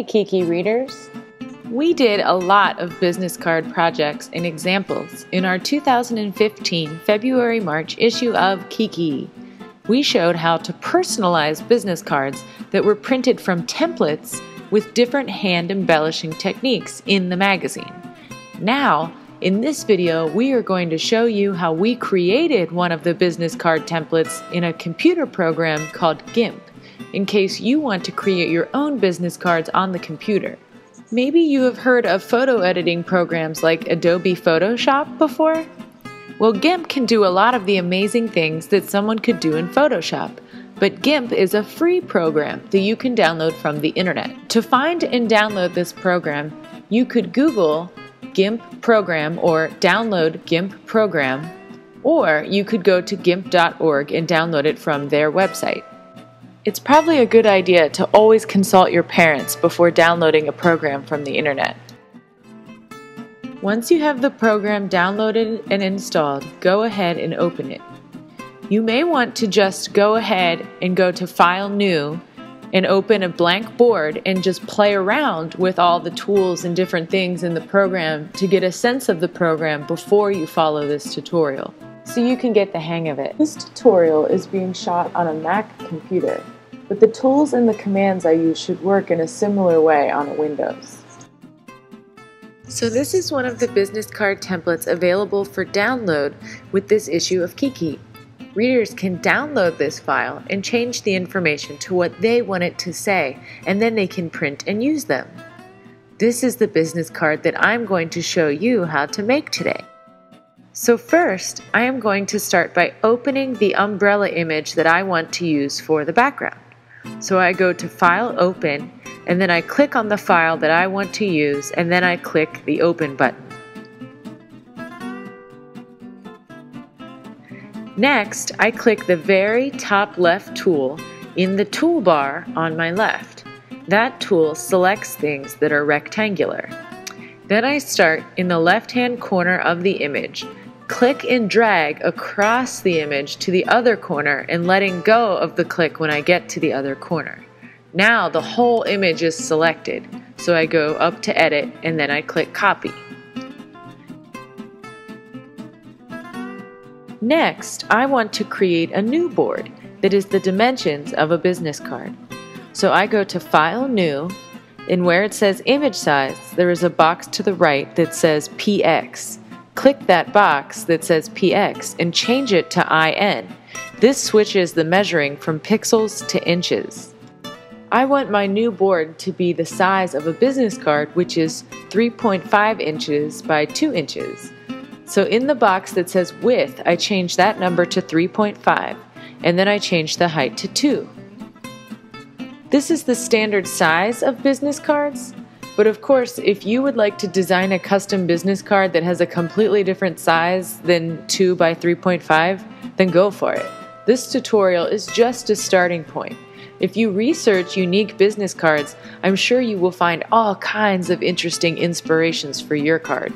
Kiki readers! We did a lot of business card projects and examples in our 2015 February-March issue of Kiki. We showed how to personalize business cards that were printed from templates with different hand embellishing techniques in the magazine. Now, in this video, we are going to show you how we created one of the business card templates in a computer program called GIMP, in case you want to create your own business cards on the computer. Maybe you have heard of photo editing programs like Adobe Photoshop before? Well, GIMP can do a lot of the amazing things that someone could do in Photoshop, but GIMP is a free program that you can download from the internet. To find and download this program, you could Google GIMP program or download GIMP program, or you could go to gimp.org and download it from their website. It's probably a good idea to always consult your parents before downloading a program from the internet. Once you have the program downloaded and installed, go ahead and open it. You may want to just go ahead and go to File New and open a blank board and just play around with all the tools and different things in the program to get a sense of the program before you follow this tutorial, so you can get the hang of it. This tutorial is being shot on a Mac computer, but the tools and the commands I use should work in a similar way on a Windows. So this is one of the business card templates available for download with this issue of Kiki. Readers can download this file and change the information to what they want it to say, and then they can print and use them. This is the business card that I'm going to show you how to make today. So first, I am going to start by opening the umbrella image that I want to use for the background. So I go to File, Open, and then I click on the file that I want to use, and then I click the Open button. Next, I click the very top left tool in the toolbar on my left. That tool selects things that are rectangular. Then I start in the left-hand corner of the image, click and drag across the image to the other corner and letting go of the click when I get to the other corner. Now the whole image is selected, so I go up to Edit and then I click Copy. Next, I want to create a new board that is the dimensions of a business card. So I go to File, New, and where it says Image Size, there is a box to the right that says PX. Click that box that says PX and change it to IN. This switches the measuring from pixels to inches. I want my new board to be the size of a business card, which is 3.5 inches by 2 inches. So in the box that says width, I change that number to 3.5, and then I change the height to 2. This is the standard size of business cards, but of course, if you would like to design a custom business card that has a completely different size than 2 by 3.5, then go for it. This tutorial is just a starting point. If you research unique business cards, I'm sure you will find all kinds of interesting inspirations for your card.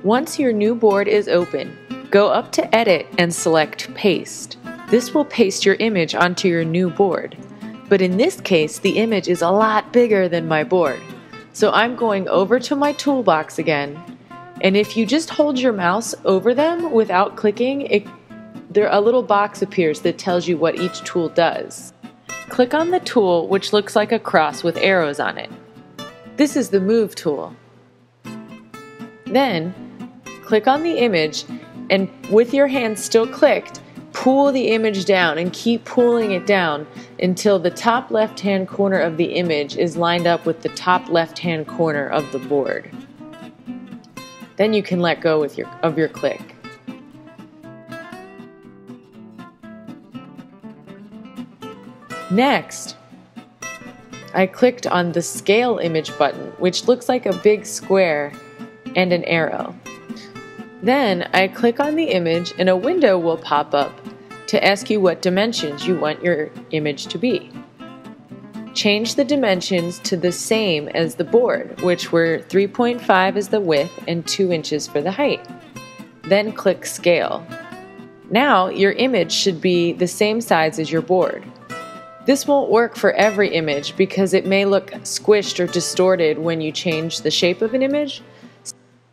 Once your new board is open, go up to Edit and select Paste. This will paste your image onto your new board. But in this case, the image is a lot bigger than my board. So I'm going over to my toolbox again, and if you just hold your mouse over them without clicking, a little box appears that tells you what each tool does. Click on the tool which looks like a cross with arrows on it. This is the Move tool. Then, click on the image, and with your hand still clicked, pull the image down and keep pulling it down until the top left-hand corner of the image is lined up with the top left-hand corner of the board. Then you can let go of your click. Next, I clicked on the Scale Image button, which looks like a big square and an arrow. Then I click on the image and a window will pop up to ask you what dimensions you want your image to be. Change the dimensions to the same as the board, which were 3.5 as the width and 2 inches for the height. Then click Scale. Now your image should be the same size as your board. This won't work for every image because it may look squished or distorted when you change the shape of an image.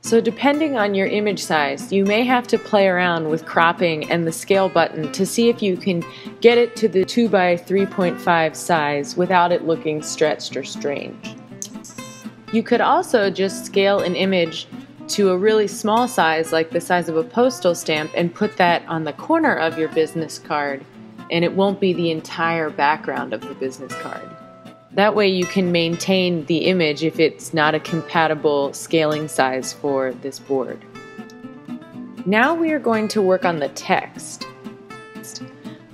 So depending on your image size, you may have to play around with cropping and the scale button to see if you can get it to the 2 by 3.5 size without it looking stretched or strange. You could also just scale an image to a really small size, like the size of a postal stamp, and put that on the corner of your business card, and it won't be the entire background of the business card. That way you can maintain the image if it's not a compatible scaling size for this board. Now we are going to work on the text.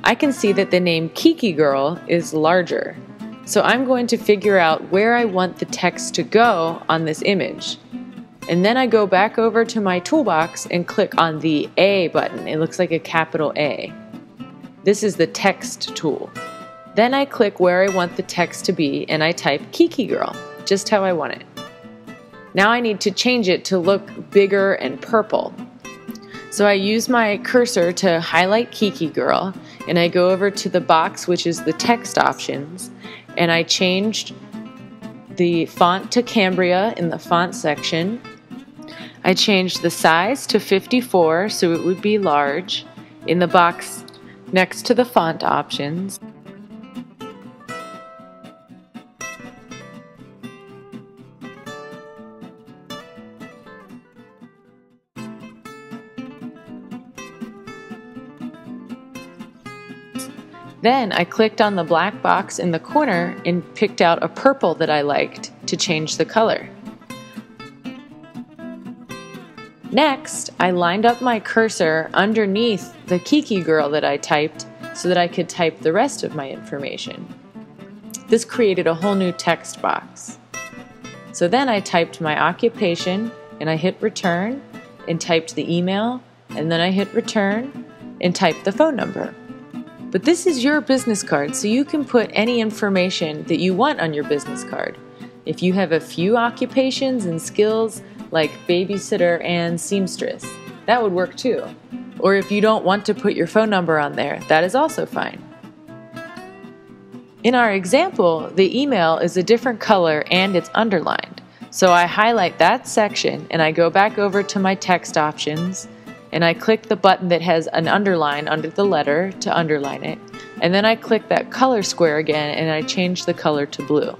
I can see that the name Kiki Girl is larger, so I'm going to figure out where I want the text to go on this image. And then I go back over to my toolbox and click on the A button. It looks like a capital A. This is the text tool. Then I click where I want the text to be and I type Kiki Girl, just how I want it. Now I need to change it to look bigger and purple. So I use my cursor to highlight Kiki Girl, and I go over to the box, which is the text options, and I changed the font to Cambria in the font section. I changed the size to 54 so it would be large in the box next to the font options. Then I clicked on the black box in the corner and picked out a purple that I liked to change the color. Next, I lined up my cursor underneath the Kiki Girl that I typed so that I could type the rest of my information. This created a whole new text box. So then I typed my occupation and I hit return and typed the email, and then I hit return and typed the phone number. But this is your business card, so you can put any information that you want on your business card. If you have a few occupations and skills like babysitter and seamstress, that would work too. Or if you don't want to put your phone number on there, that is also fine. In our example, the email is a different color and it's underlined. So I highlight that section and I go back over to my text options, and I click the button that has an underline under the letter to underline it, and then I click that color square again and I change the color to blue.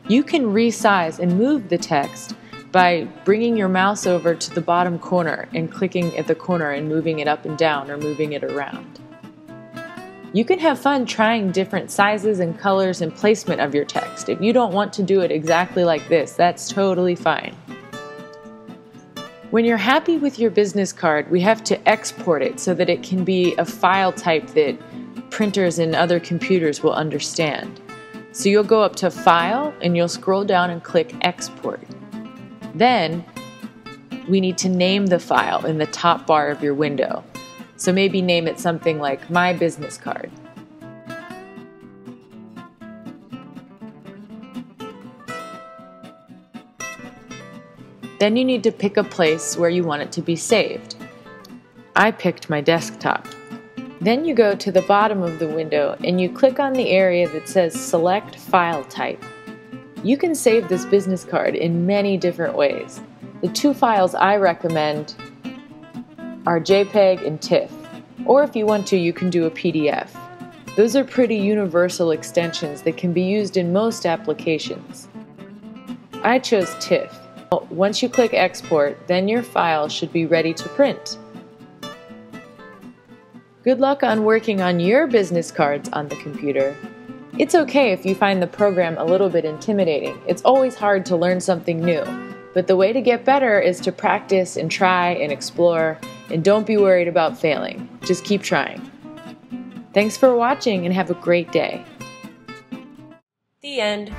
You can resize and move the text by bringing your mouse over to the bottom corner and clicking at the corner and moving it up and down or moving it around. You can have fun trying different sizes and colors and placement of your text. If you don't want to do it exactly like this, that's totally fine. When you're happy with your business card, we have to export it so that it can be a file type that printers and other computers will understand. So you'll go up to File and you'll scroll down and click Export. Then we need to name the file in the top bar of your window. So maybe name it something like My Business Card. Then you need to pick a place where you want it to be saved. I picked my desktop. Then you go to the bottom of the window and you click on the area that says Select File Type. You can save this business card in many different ways. The two files I recommend are JPEG and TIFF, or if you want to, you can do a PDF. Those are pretty universal extensions that can be used in most applications. I chose TIFF. Once you click Export, then your file should be ready to print. Good luck on working on your business cards on the computer. It's okay if you find the program a little bit intimidating. It's always hard to learn something new, but the way to get better is to practice and try and explore, and don't be worried about failing. Just keep trying. Thanks for watching and have a great day. The end.